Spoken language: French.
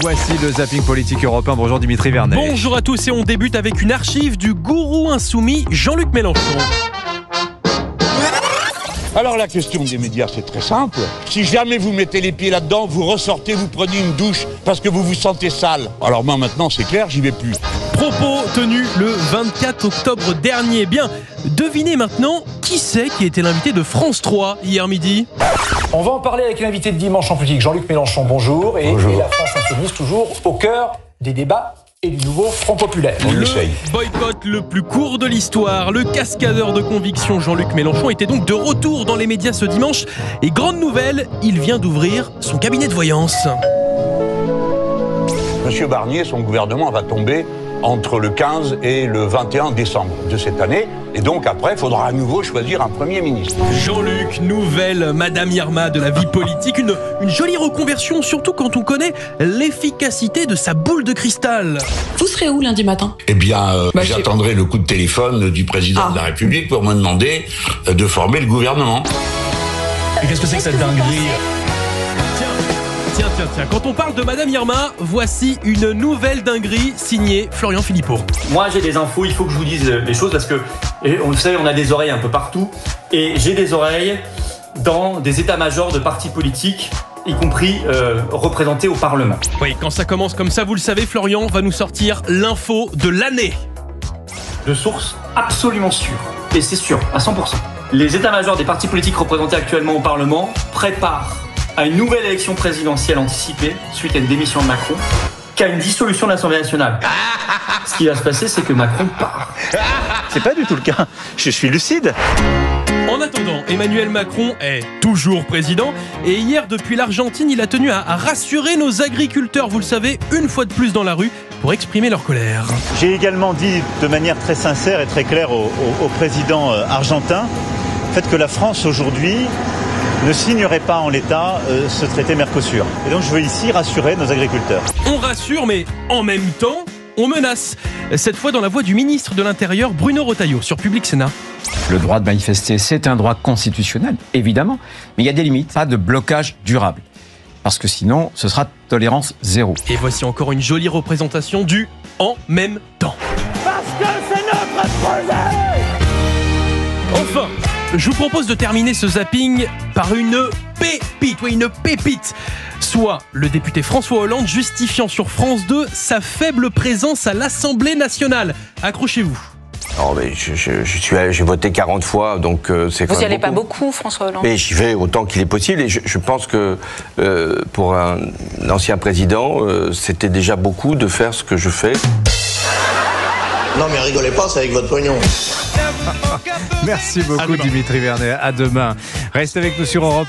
Voici le zapping politique européen. Bonjour Dimitri Vernet. Bonjour à tous et on débute avec une archive du gourou insoumis Jean-Luc Mélenchon. Alors la question des médias, c'est très simple. Si jamais vous mettez les pieds là-dedans, vous ressortez, vous prenez une douche parce que vous vous sentez sale. Alors moi maintenant, c'est clair, j'y vais plus. Propos tenus le 24 octobre dernier. Bien, devinez maintenant qui c'est qui était l'invité de France 3 hier midi. On va en parler avec l'invité de dimanche en politique, Jean-Luc Mélenchon, bonjour. Bonjour. Et la France insoumise, toujours au cœur des débats et du nouveau Front populaire. Le boycott le plus court de l'histoire. Le cascadeur de conviction Jean-Luc Mélenchon était donc de retour dans les médias ce dimanche. Et grande nouvelle, il vient d'ouvrir son cabinet de voyance. Monsieur Barnier, son gouvernement va tomber entre le 15 et le 21 décembre de cette année. Et donc après, il faudra à nouveau choisir un Premier ministre. Jean-Luc, nouvelle Madame Irma de la vie politique. Une jolie reconversion, surtout quand on connaît l'efficacité de sa boule de cristal. Vous serez où lundi matin? Eh bien, j'attendrai le coup de téléphone du président de la République pour me demander de former le gouvernement. Et qu'est-ce que c'est que cette dinguerie? Tiens, quand on parle de Madame Irma, voici une nouvelle dinguerie signée Florian Philippot. Moi j'ai des infos, il faut que je vous dise les choses parce que, vous savez, on a des oreilles un peu partout et j'ai des oreilles dans des états-majors de partis politiques, y compris représentés au Parlement. Oui, quand ça commence comme ça, vous le savez, Florian va nous sortir l'info de l'année. De sources absolument sûres, et c'est sûr, à 100%. Les états-majors des partis politiques représentés actuellement au Parlement préparent à une nouvelle élection présidentielle anticipée suite à une démission de Macron, qu'à une dissolution de l'Assemblée nationale. Ce qui va se passer, c'est que Macron part. C'est pas du tout le cas. Je suis lucide. En attendant, Emmanuel Macron est toujours président et hier, depuis l'Argentine, il a tenu à rassurer nos agriculteurs, vous le savez, une fois de plus dans la rue, pour exprimer leur colère. J'ai également dit de manière très sincère et très claire au président argentin, que la France aujourd'hui ne signerait pas en l'état ce traité Mercosur. Et donc je veux ici rassurer nos agriculteurs. On rassure, mais en même temps, on menace. Cette fois dans la voix du ministre de l'Intérieur, Bruno Retailleau, sur Public Sénat. Le droit de manifester, c'est un droit constitutionnel, évidemment, mais il y a des limites, pas de blocage durable. Parce que sinon, ce sera tolérance zéro. Et voici encore une jolie représentation du « en même temps ». Parce que c'est notre projet! Enfin, je vous propose de terminer ce zapping par une pépite. Soit le député François Hollande justifiant sur France 2 sa faible présence à l'Assemblée nationale. Accrochez-vous. Non, mais j'ai voté 40 fois, donc c'est quand même. Vous n'y allez pas beaucoup, François Hollande? Mais j'y vais autant qu'il est possible, et je pense que pour un ancien président, c'était déjà beaucoup de faire ce que je fais. Non, mais rigolez pas, c'est avec votre pognon. Merci beaucoup Dimitri Vernet. À demain. Restez avec nous sur Europe.